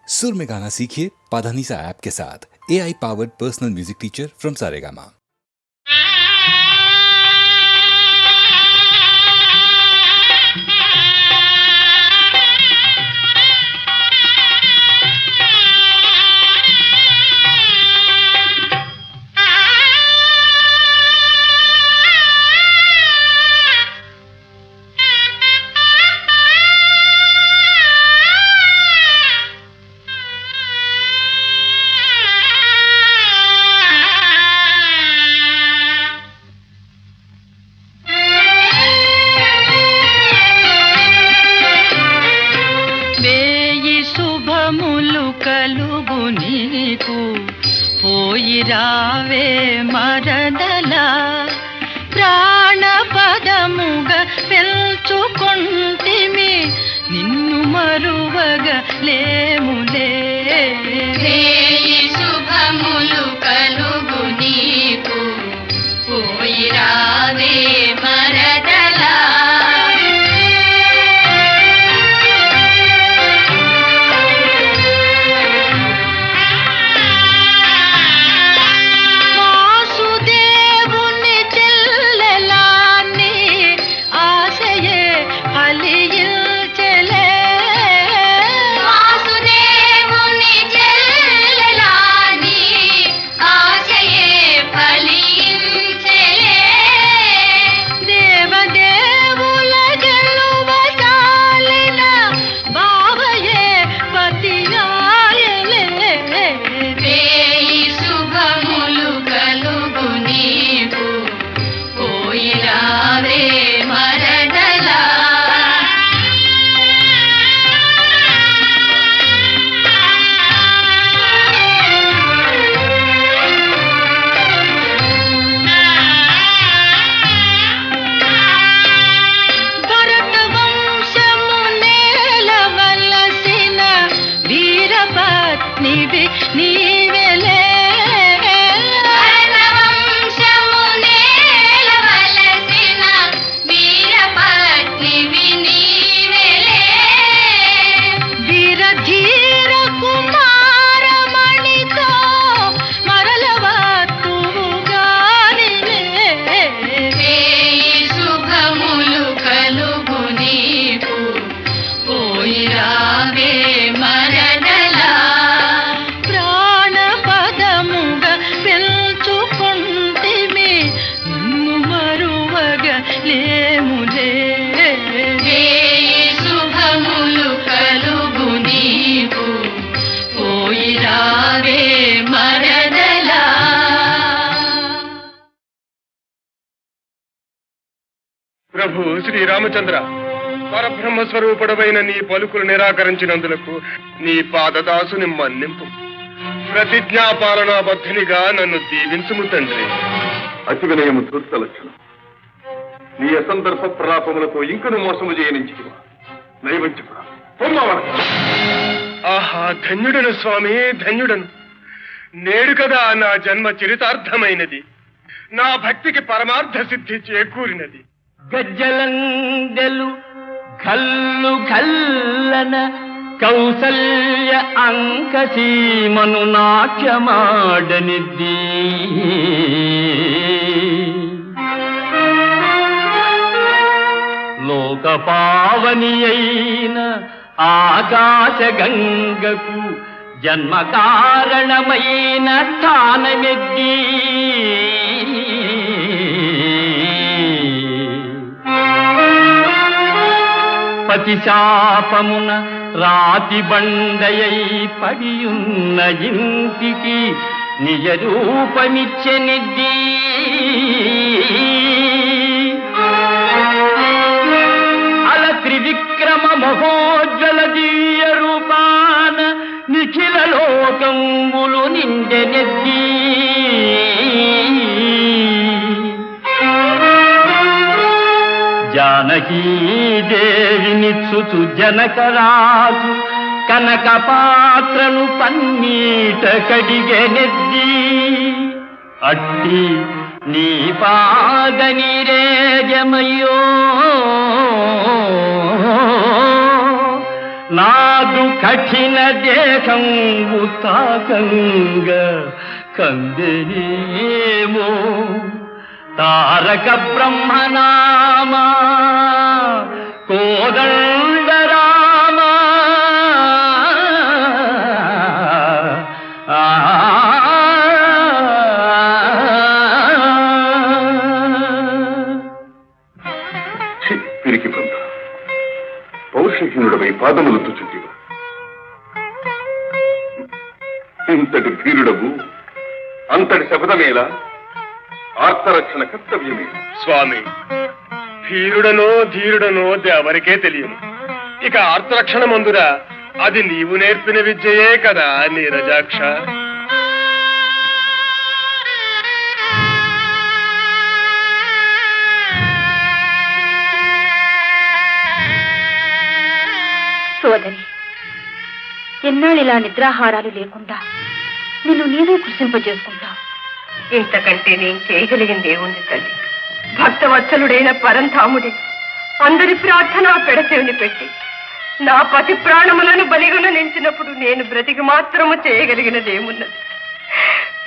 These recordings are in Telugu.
सुर में गाना सीखिए पाधानीसा ऐप के साथ। AI powered personal music teacher from Saregama. రావే మరదల ప్రాణపదముగ పెల్చుకొంటిమి నిన్ను మరువగ లేములే వేయి శుభములు కలుగు నీకు పోయి రావే మరదల ప్రభు శ్రీ రామచంద్ర పరబ్రహ్మ స్వరూపుడమైన నీ పలుకులు నిరాకరించినందులకు నీ పాదదాసుని మన్నింపు. ప్రతిజ్ఞాపాలనాబద్ధునిగా నన్ను దీవించుము తండ్రి. అతి వినయము ధూర్త లక్షణం. నీ అసందర్భ ప్రలాపములతో ఇంకను మోసము చేయనించుకువా నైవంచుకురా. ఆహా, ధన్యుడను స్వామి, ధన్యుడను. నేడు కదా నా జన్మ చరితార్థమైనది. నా భక్తికి పరమార్థ సిద్ధి చేకూరినది. గజ్జలందెలు ఘల్లు ఘల్లన కౌసల్య అంకసీమను నాట్యమాడనిద్ది. లోకపావని అయిన ఆకాశ గంగకు జన్మ కారణమైన స్థానమెద్ది. పతిశాపమున రాతి బండయై పడియున్న ఇంటికి నిజ రూపమిచ్చెనిద్ది. అల త్రివిక్రమ మహోజ్వల దివ్య రూపాన నిఖిల లోకంబులు నిండెనెద్ది. జానకీదేవినిచ్చుచు జనకరాజు కనక పాత్రను పన్నీట కడిగెనెద్ది. అట్టి నీ పాద నీరేజమయ్యో నాదు కఠిన దేహంబు తాకంగ కందేమో తారక బ్రహ్మనామా కోదండ రామ పిరికి బృంద పౌరుషహీనుడపై పాదములతో చుట్టివా ఇంతటి ధీరుడవు అంతటి శపథమేలా ఆర్తరక్షణ కర్తవ్యమే. స్వామి, ధీరుడనో ఎవరికే తెలియను. ఇక ఆర్తరక్షణ మందురా అది నీవు నేర్పిన విద్యయే కదా నీరజాక్ష. సోదరి, ఎన్నాళ్ళు ఇలా నిద్రాహారాలు లేకుండా నిన్ను నీవే కృషింపజేసుకుంటావు. ఇంతకంటే నేను చేయగలిగింది ఏముంది తల్లి? భక్తవత్సలుడైన పరంధాముడే అందరి ప్రార్థన పెడచెవిని పెట్టి నా పతి ప్రాణములను బలిగొన నించినప్పుడు నేను బ్రతికి మాత్రము చేయగలిగినది ఏమున్నది?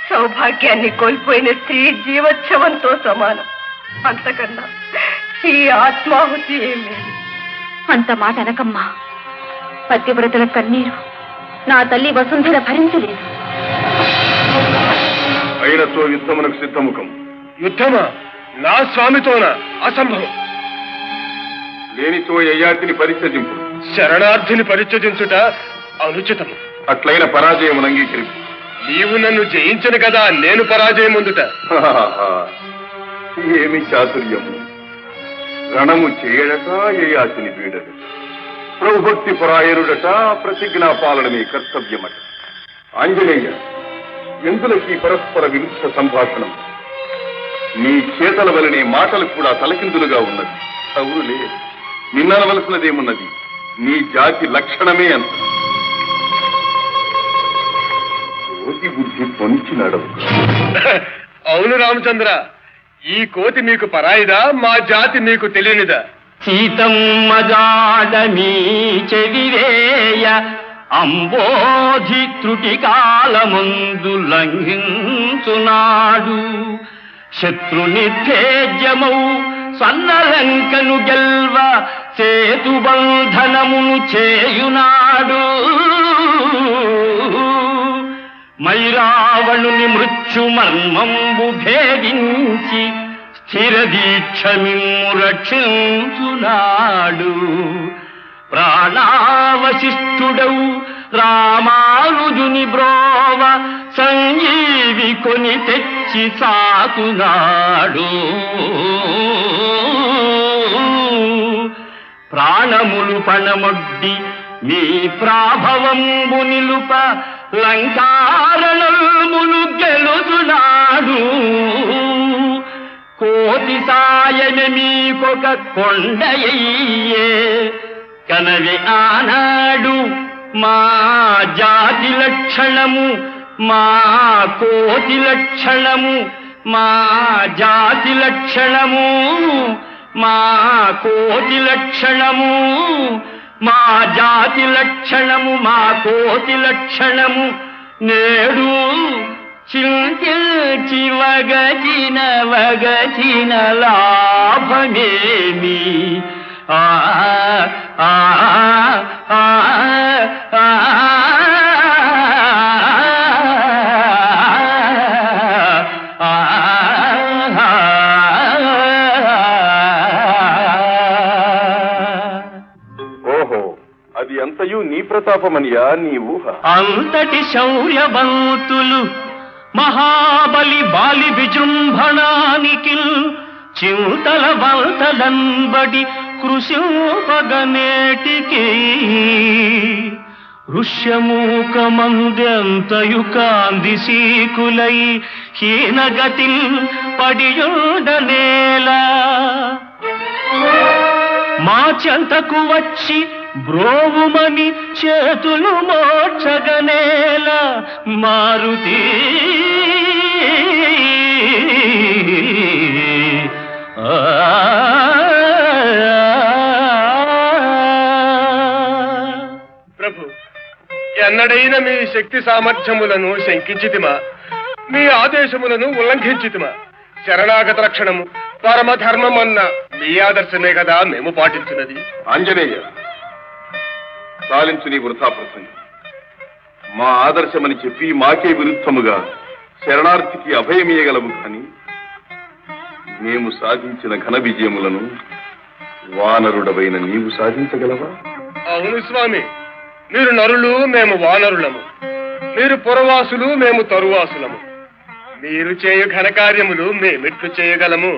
సౌభాగ్యాన్ని కోల్పోయిన స్త్రీ జీవోత్సవంతో సమానం. అంతకన్నా ఈ ఆత్మాహుతి ఏమీ. అంత మాట అనకమ్మా. పతివ్రతల కన్నీరు నా తల్లి వసుంధర భరించలేదు. అయినతో యుద్ధమునకు సిద్ధముఖం. యుద్ధమా? నా స్వామితోనా? అసంభవం. లేనిచో యయాతిని పరిత్యజింపు. శరణార్థిని పరిత్యజించుట అనుచితము. అట్లైన పరాజయమును అంగీకరింపు. నీవు నన్ను జయించను కదా నేను పరాజయం ఉందుట. ఏమి చాతుర్యము! రణము చేయడట, యయాతిని వీడట, ప్రభుభక్తి పరాయణుడట, ప్రతిజ్ఞా పాలనమే కర్తవ్యమట. ఆంజనేయ, ఎందులకి పరస్పర విరుద్ధ సంభాషణం? నీ చేతల వలనే మాటలు కూడా తలకిందులుగా ఉన్నది. అవునులే, నిన్ననవలసినదేమున్నది? నీ జాతి లక్షణమే అంత. కోతి బుద్ధి పొంచి నడవు. అవును రామచంద్ర, ఈ కోతి మీకు పరాయిదా? మా జాతి మీకు తెలియనిదా? సీతమ్మ జాడమీ చెవిరేయ అంబోధి త్రుటి కాలమందు లంఘించునాడు. శత్రుని తేజమౌ సన్నలంకను గెల్వ సేతుబంధనమును చేయునాడు. మైరావణుని మృత్యు మర్మంబు భేదించి స్థిర దీక్షమిమ్ము రక్షించునాడు. ప్రాణావశిష్ఠుడవు రామానుజుని బ్రోవ సంజీవి కొని తెచ్చి సాకునాడు. ప్రాణములు పణమొడ్డి మీ ప్రాభవంబు నిలుప లంకారణములు గెలుచునాడు. కోటి సాయమే మీకొక కొండయ్యే కనవి ఆనాడు. మా జాతి లక్షణము, మా కోటి లక్షణము, మా జాతి లక్షణము, మా కోటి లక్షణము, మా జాతి లక్షణము, మా కోటి లక్షణము నేడు చింతించి వగచిన లాభమేమి? ఆ ఆ ఆ ఆ ఓహో, అది అంతయు నీ ప్రతాపమనియా నీ ఊహ? అంతటి శౌర్యవంతులు మహాబలి బాలి విజృంభణానికి చింతల వంతలంబడి కృషిపగనేటికి. ఋష్యమూకమందెంతయు కాంది సీకులై హీనగతి పడియుండనేలా. మా చెంతకు వచ్చి బ్రోవుమని చేతులు మోక్షగనేల. మారుతి ఎన్నడైన మీ శక్తి సామర్థ్యములను శంకించితిమా? మీ ఆదేశములను ఉల్లంఘించితిమా? శరణాగత రక్షణము పరమధర్మం అన్న మీ ఆదర్శమే కదా మేము పాటించినది. ఆంజనేయ, సాలించు నీ వృథా ప్రసంగం. మా ఆదర్శమని చెప్పి మాకే విరుద్ధముగా శరణార్థికి అభయమీయగలవు కాని మేము సాధించిన ఘన విజయములను వానరుడవైన నీవు సాధించగలవా? అవును స్వామి, మీరు నరులు, మేము వానరులము. మీరు పురవాసులు, మేము తరువాసులము. మీరు చేయు ఘనకార్యములు మేమెట్లు చేయగలము?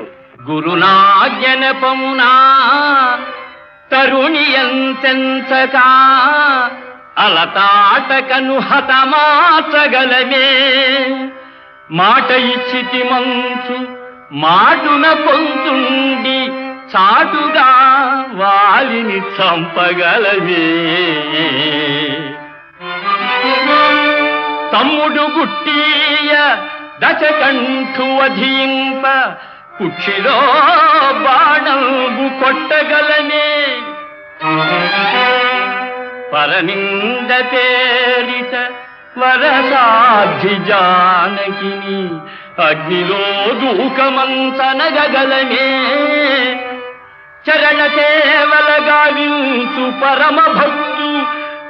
గురునాజ్ఞనపమునా తరుణియంతెంచకా అలతాటకను హతమాచగలమే. మాట ఇచ్చితి మంచు మాటున పొంతుండి చాటుగా వాలిని చంపగలమే. తమ్ముడు గుట్టీయ దశకంఠు వధింప కుక్షిలో బాణంబు కొట్టగలనే. పరనింద పేరిత వరసాధ్య జానకిని అగ్నిలో దూకమంచనగలమే. చరణ సేవల గావించు పరమ భక్తు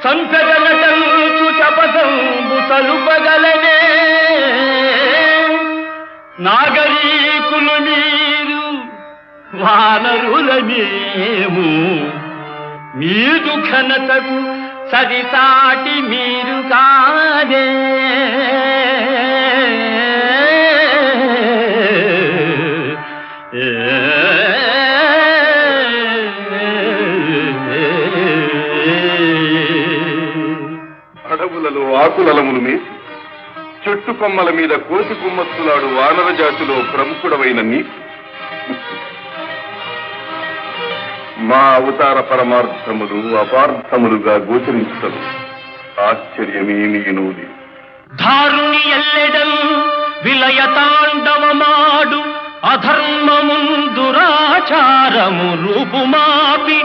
సంపెగలటంచు చపసంబు సలుపగలనే. నాగరీకులు మీరు, వానరుల మేము, మీదు ఘనతకు సరిసాటి మీరు కాదే. అడవులలో ఆకులలములు మేసి చెట్టు కొమ్మల మీద కోసి కుమ్మత్తులాడు వానర జాతిలో ప్రముఖుడవైన నీ మా అవతార పరమార్థములు అపార్థములుగా గోచరించదు ఆశ్చర్యమేమీనూది. ధారుని ఎల్లెడల్ విలయతాండవమాడు అధర్మముందురాచారము రూపుమాపి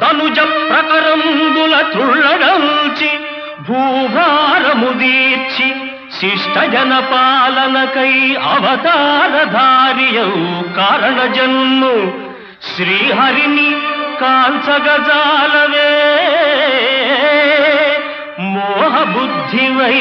ధనుజ ప్రకరంబుల తుళ్ళగల్చి భూభారము దీర్చి శిష్టజన పాలనకై అవతారధారియౌ కారణ జన్ము శ్రీహరిని కాల్చగజాలవే. మోహబుద్ధివై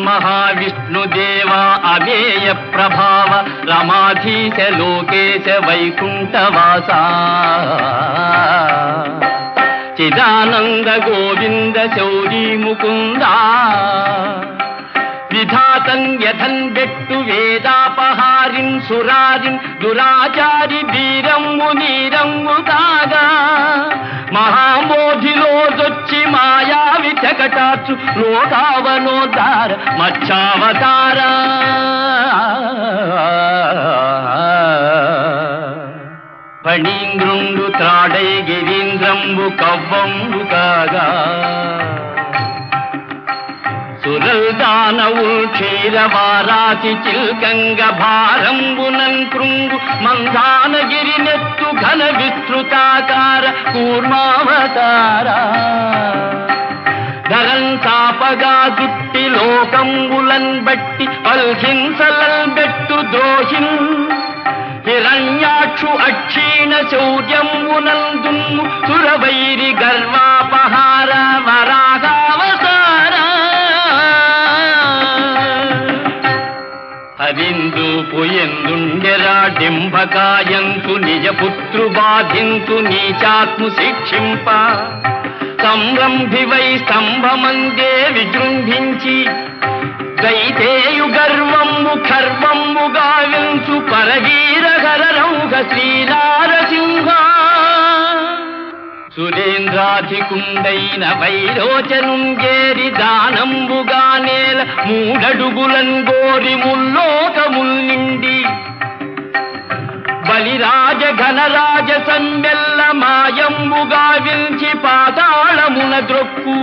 శ్రీమన్మహావిష్ణుదేవ అవేయ ప్రభావ రమాధీశ లోకేశ వైకుంఠవాస చిదానంద గోవింద శౌరీ ముకుంద విధాతం యథన్ బెట్టు వేదాపహారిన్ సురారిన్ దురాచారి వీరమ్ము నీరమ్ము కాగా మహామోధిలో దొచ్చి మాయావి చకటాచు లోకావనోద్ధార మచ్చావతార. ఫణీంద్రుండు త్రాడై గిరీంద్రంబు కవ్వంబు కాగా సురల్ దానవుల్ క్షీరవారాసి చిల్కంగ భారంబునన్ కృంగు మందానగిరి నెత్తు ఘన విస్తృతాకార కూర్మావతార. ధరన్ తాపగా దుట్టి లోకంబులన్ బట్టి పల్హింసలన్ బెట్టు దోషిన్ హిరణ్యాక్షు అక్షీణ శౌర్యంబునందున్ను సురవైరి గర్వాపహార వరాగావతార. హరిందూపు ఎందుండెరా డింభకాయంతు నిజపుత్రు బాధింతు నీచాత్ము శిక్షింప సంరంభివై స్తంభమందే విజృంభించి దైతేయు గర్వంబు ఖర్వంబు గావించు పరవీరహర రౌఘ శ్రీనారసింహ. సురేంద్రాధికుండైన వైరోచనుంగేరి దానంబుగా నేల మూడడుగులన్ గోరి ముల్లోకముల్ నిండి బలిరాజ ఘనరాజ సంబెల్ల మాయంబుగా విల్చి పాతాళమున ద్రొక్కు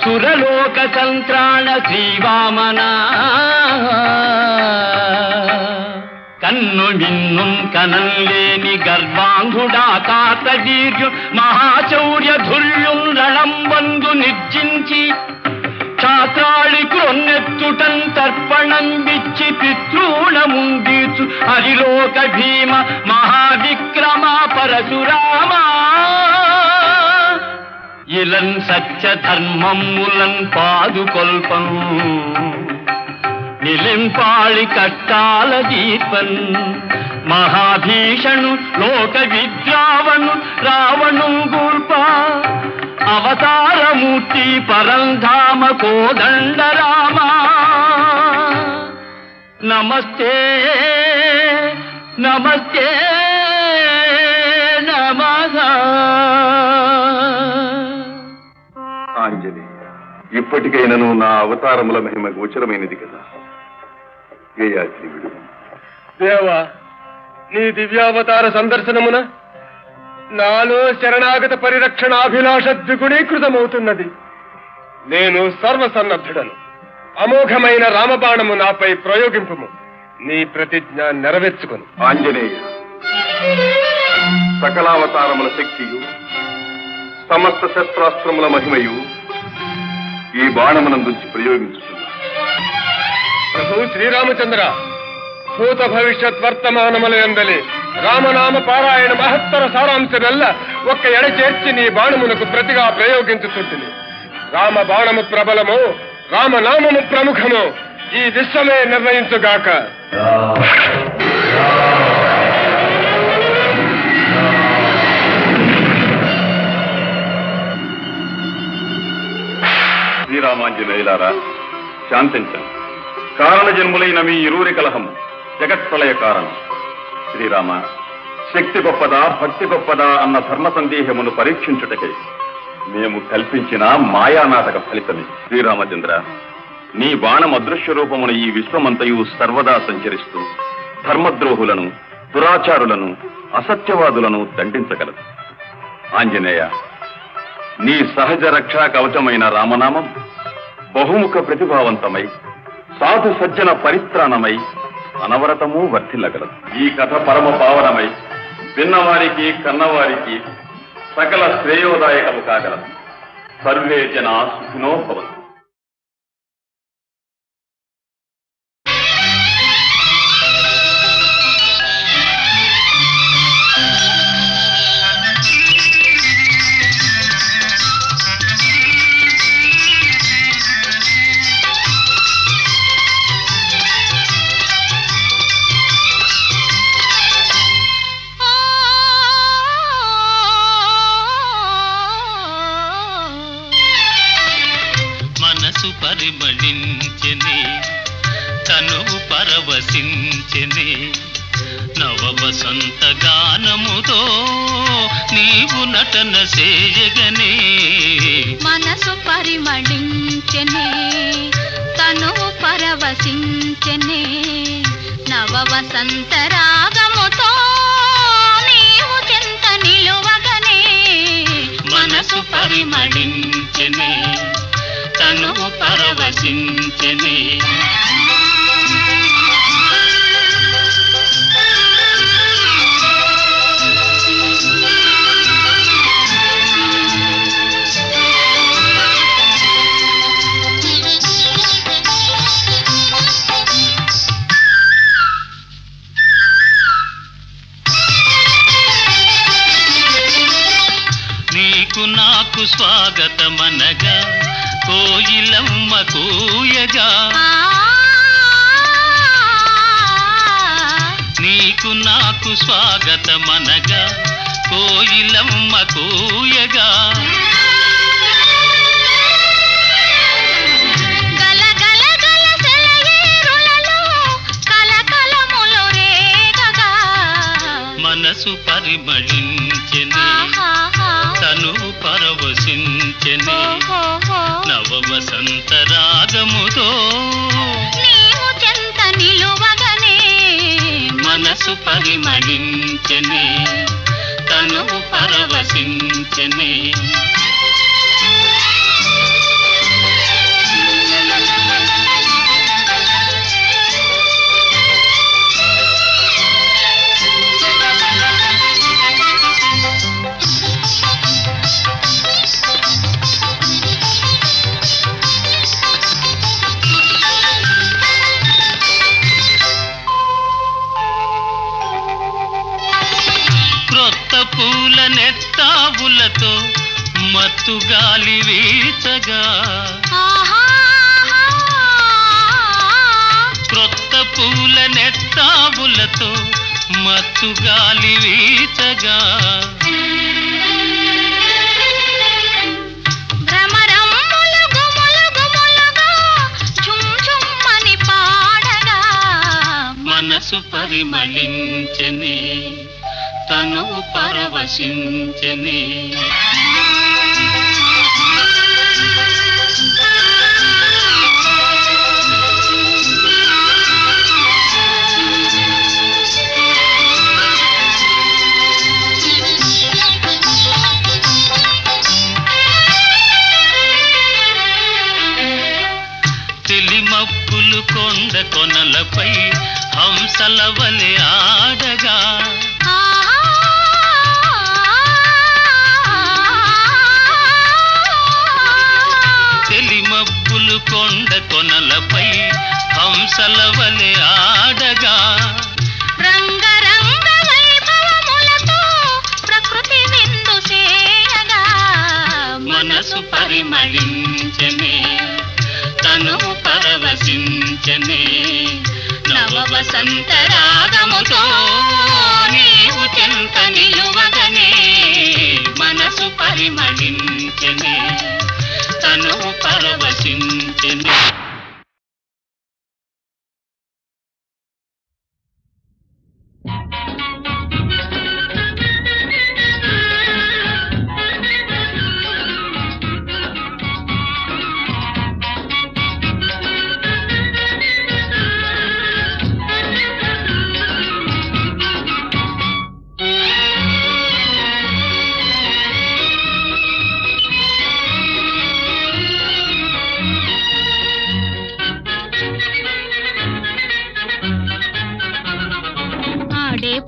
సురలోక సంత్రాణ శ్రీవామన. కన్ను మిన్ను కనల్లేని గర్వాంగుడా కాతవీర్యు మహాశౌర్య ధుర్యుం రణంబందు నిర్జించి క్షాత్రాళి క్రొన్నెత్తుటం తర్పణం విచ్చి పితృణముందీర్చు హరిలోక భీమ మహావిక్రమ పరశురామా ఇలన్ సత్య ధర్మములన్ పాదుకొల్పం నిలింపాళి కట్టాల దీపన్ మహాభీషణు లోక విద్రావణు రావణు గూల్ప అవతారమూర్తి పరంధామ కోదండ రామ నమస్తే నమస్తే నమః. ఆంజనేయ, ఇప్పటికైనను నా అవతారముల మహిమ గోచరమైనది కదా. గేయాద్రి విడు. దేవా, నీ దివ్యావతార సందర్శనమున నాలో శరణాగత పరిరక్షణాభిలాష ద్విగుణీకృతమవుతున్నది. నేను సర్వసన్నద్ధుడను. అమోఘమైన రామబాణము నాపై ప్రయోగింపుము. నీ ప్రతిజ్ఞ నెరవేర్చుకొను. ఆంజనేయ, సకలావతారముల శక్తియు సమస్త శస్త్రాస్త్రముల మహిమయు ఈ బాణమునందుంచి ప్రయోగించుతున్నా. ప్రభు శ్రీరామచంద్ర, భూత భవిష్యత్ వర్తమానముల యందలి రామనామ పారాయణ మహత్తర సారాంశమెల్ల ఒక్క ఎడ చేర్చి నీ బాణమునకు ప్రతిగా ప్రయోగించుతుంటుంది. రామ బాణము ప్రబలము, రామనామము ప్రముఖము, ఈ విశ్వమే నిర్ణయించుగాక. శ్రీరామాంజనేయులారా, శాంతించండి. కారణ జన్ములైన మీ ఇరువురి కలహం జగత్ప్రళయ కారణం. శ్రీరామ, శక్తి గొప్పదా భక్తి గొప్పదా అన్న ధర్మ సందేహమును పరీక్షించుటకై మేము కల్పించిన మాయానాటక ఫలితమే. శ్రీరామచంద్ర, నీ బాణం అదృశ్య రూపమున ఈ విశ్వమంతయు సర్వదా సంచరిస్తూ ధర్మద్రోహులను, దురాచారులను, అసత్యవాదులను దండించగలదు. ఆంజనేయ, నీ సహజ రక్షా కవచమైన రామనామం బహుముఖ ప్రతిభావంతమై సాధు సజ్జన పరిత్రాణమై అనవరతము వర్ధిల్లగలదు. ఈ కథ పరమ పావనమై విన్నవారికి కన్నవారికి సకల శ్రేయోదాయకము కాగలదు. సర్వే జనా సుఖినో భవంతు. పరిమళించెనే తనువు పరవశించెనే నవ వసంత గానముతో నీవు నటన చేయగనే మనసు పరిమళించెనే తనువు పరవశించెనే నవ వసంత రాగముతో నీవు చెంత నిలువగనే మనసు పరిమళించెనే తనువు పరవశించెనే నీకు నాకు స్వాగతమనగా కోయిలమ్మ కూయగా నీకు నాకు స్వాగతమనగా కోయిలమ్మ కూయగా మనసు పరిమళించెనే తనువు పరవశించెనే నవ వసంత రాగముతో నీవు చెంత నిలువగనే మనసు పరిమళించెనే తనువు పరవశించెనే నెత్తావులతో మత్తు గాలి వీచగా క్రొత్త పూల నెత్తావులతో మత్తు గాలి వీచగా మనసు పరిమళించని తను పరవశించని తెలిమప్పులు కొండ కొనలపై హంసల వలె ఆడగా తెలిమప్పులు కొండ కొనలపై హంసల వలె ఆడగా రంగరంగ వైభవములతో ప్రకృతి విందు చేయగా మనసు పరిమళించనే తను పరవశించనే నవ వసంత రాగముతో నీవు చెంత నిలువగనే మనసు పరిమళించనే తను పరవశించనే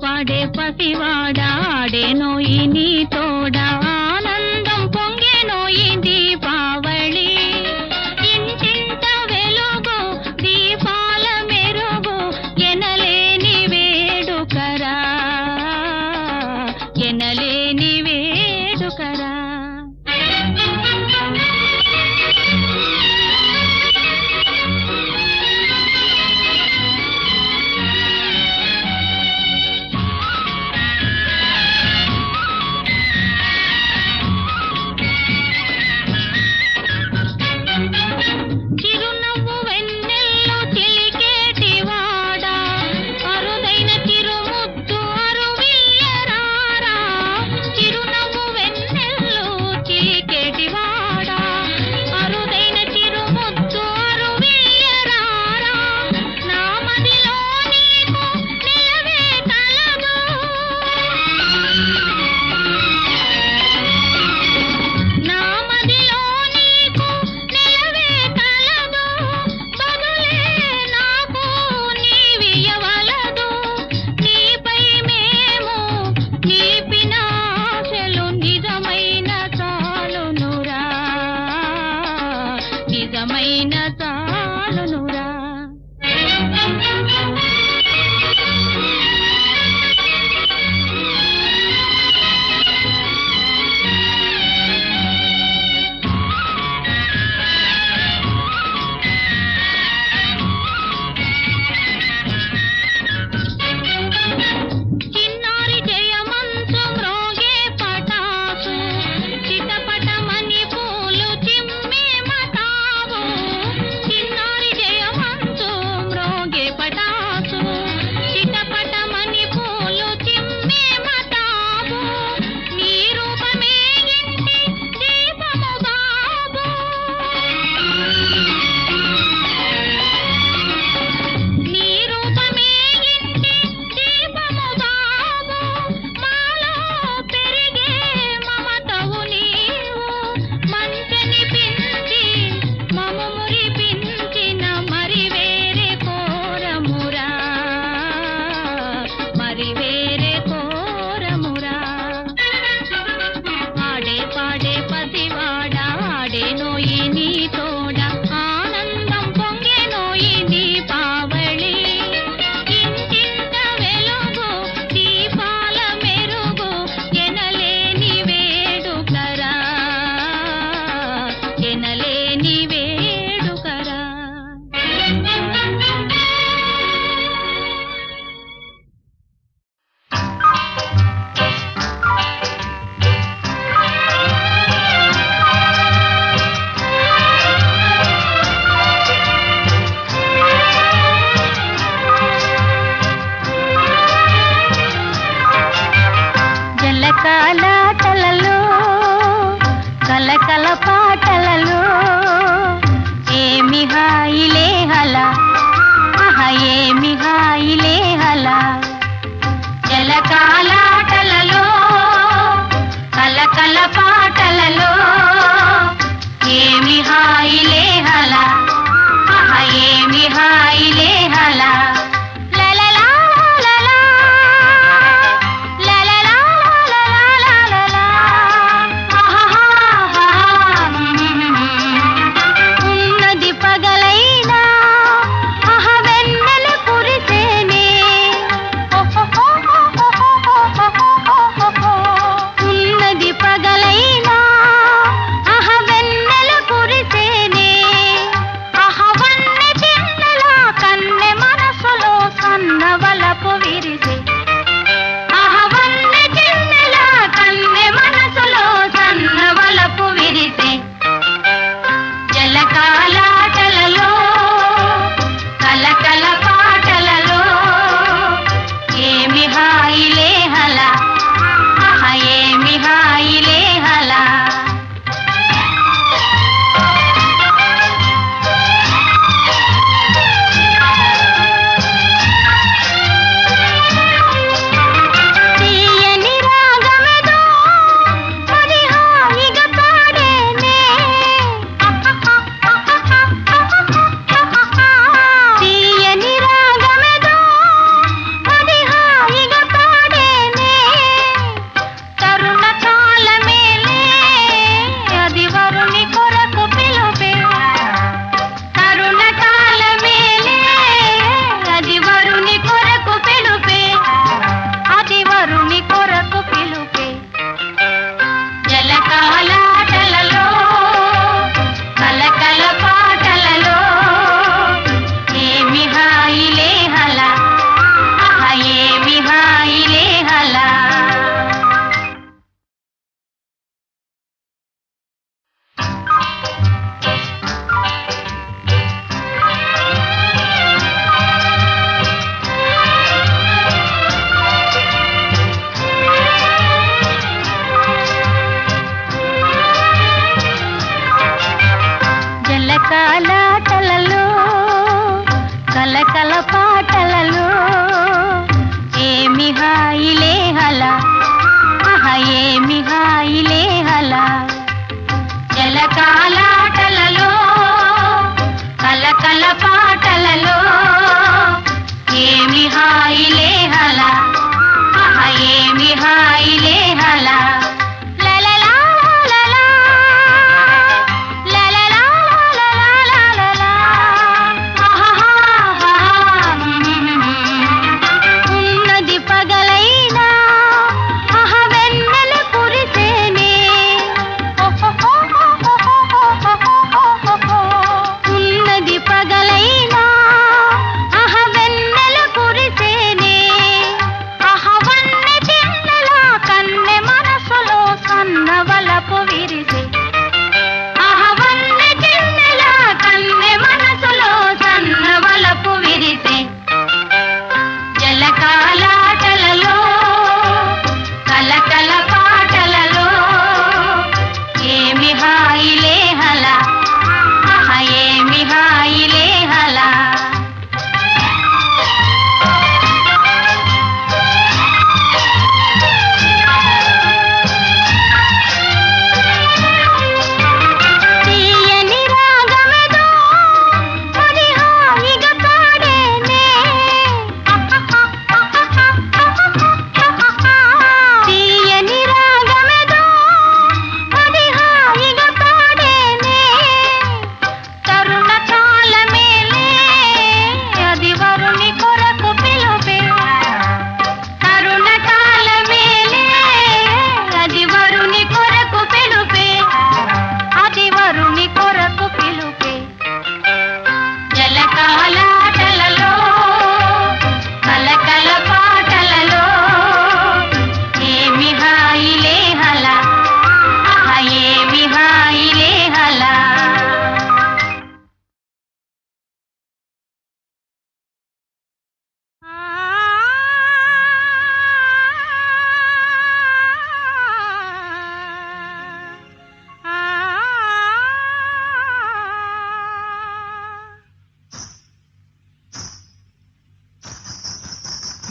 పాడే పసివాడా ఆడేనోయి నీ తోడా ఆనందం పొంగేనోయి దీపావళి ఇంటింట వెలుగు దీపాల మెరుగు ఎనలేని వేడుకరా ఎనలేని వేడుకరా కలకాలాటలలో కలకల పాటలలో ఏమి హాయిలే హలా ఆహా ఏమి హాయిలే హలా జలకాలాటలలో కలకల పాటలలో ఏమి హాయిలే హలా ఆహా ఏమి హాయిలే హలా ఉన్నది పగలైనా ఆహా వెన్నెల కురిసేనే ఉన్నది పగలైనా ఆహా వెన్నెల కురిసేనే ఆహా వన్నె చిన్నలా కన్నె మనసు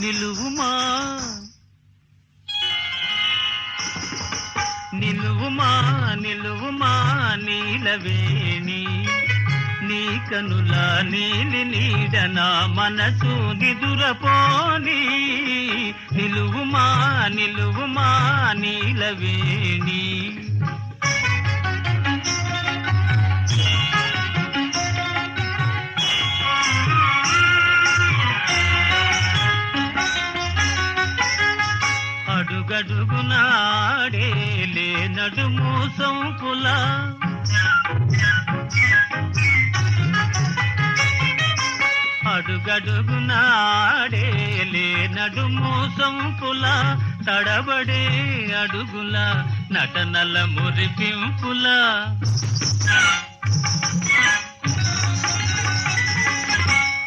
నిలువుమా నిలువుమా నిలువుమా నీలవేణి నీ కనుల నీలి నీడ నా మనసు నిదురపోని నిలువుమా నిలువుమా నీలవేణి అడుగడుగునాడేలే నడుము సొంపుల అడుగడుగునాడేలే నడుము సొంపుల తడబడే అడుగుల నటనల మురిపింపుల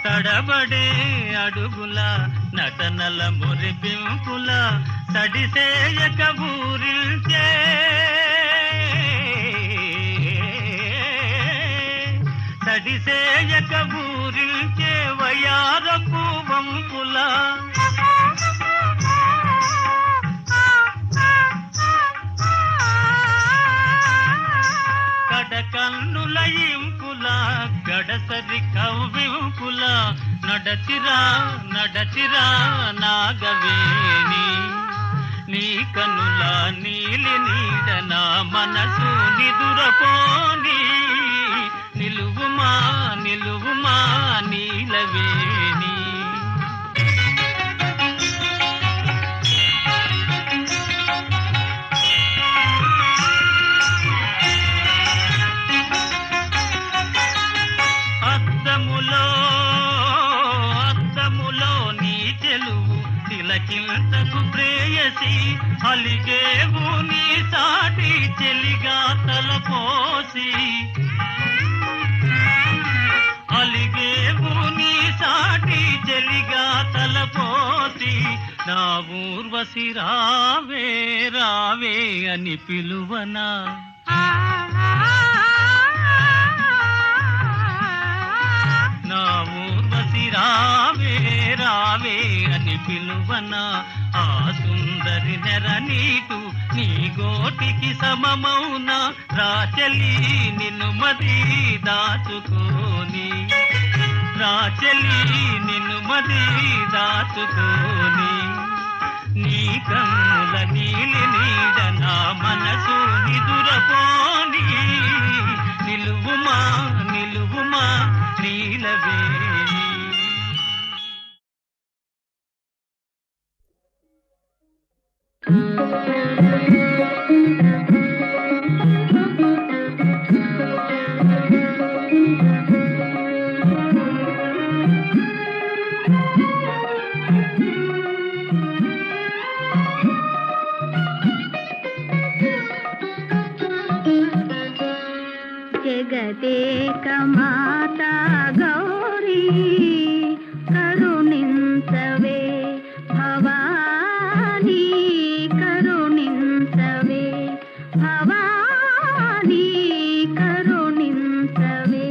తడబడే అడుగుల నటనల మురిపింపుల తడిసేయక ఊరిల్చే తడిసేయక ఊరిల్చే వయారపు వంపుల కడకన్నుల ఇంపుల గడసరి కవ్వింపుల నడచిరా నడచిరా నాగవేణి నీ కనుల నీలి నీడ నా మనసు నిదురపోని నిలువుమా నిలువుమా నీలవేణి అద్దములో నీ చెలువు తిలకింతకు ప్రేయసి అలిగేవు నీ సాటి చెలిగా తలపోసి అలిగేవు నీ సాటి చెలిగా తలపోసి నా ఊర్వశి రావే రావే అని పిలువనా నా ఊర్వశి రావే రావే అని పిలువనా ఆ సుందరి నెర నీటు నీ గోటికి సమమౌన రాచలి నిన్ను మది దాచుకోని రాచలి నిన్ను మది దాచుకోని నీ కన్నుల నీలి నీడ నా మనసు నిదురపోని నిలువుమా నిలువుమా నీలవేణి జగదేక మాతా గౌరీ కరుణించవే భవానీ కరుణించవే భవానీ కరుణించవే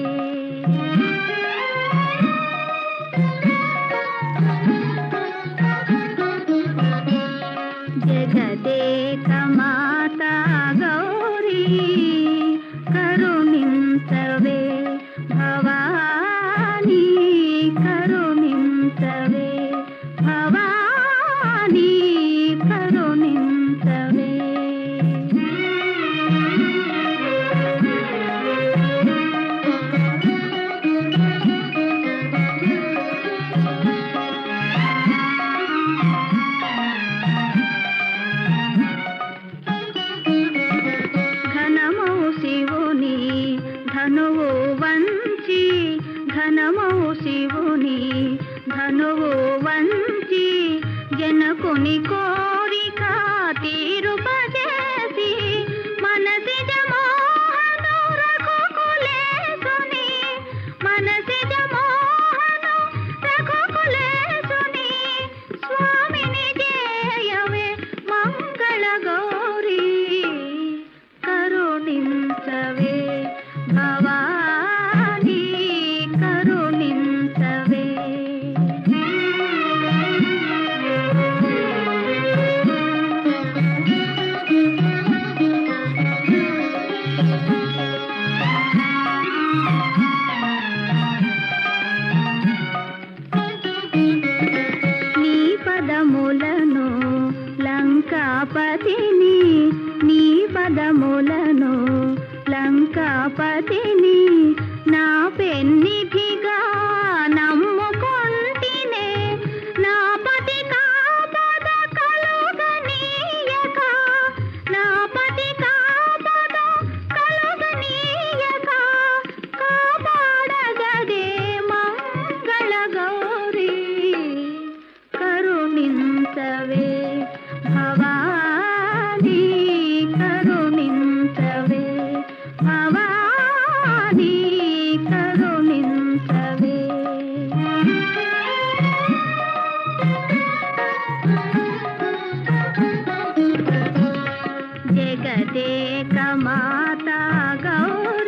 జగదేక మాతా గౌరీ కరుణించవే భవానీ కరుణించవే భవానీ కరుణించవే ఘనమౌ శివుని ధనువు వంచి ఘనమౌ శివుని ధనువు వంచి జనకుని కోరిక తీరుపజేసి మనసిజ మోహను రఘుకులేసుని మనసిజ మోహను రఘుకులేసుని స్వామిని జయవే మంగళ గౌరీ కరుణించవే భవానీ కరుణించవే పదములను లంకాపతిని నీ పదములను లంకాపతిని నా పెన్నిధిగా నమ్ముకొంటినే నా పతి కాపద కలుగనీయక నా పతి కాపద కలుగనీయక కాపాడగదే మంగళ గౌరీ కరుణించవే భవానీ కరుణించవే భవానీ కరుణించవే జగదేక మాతా గౌరీ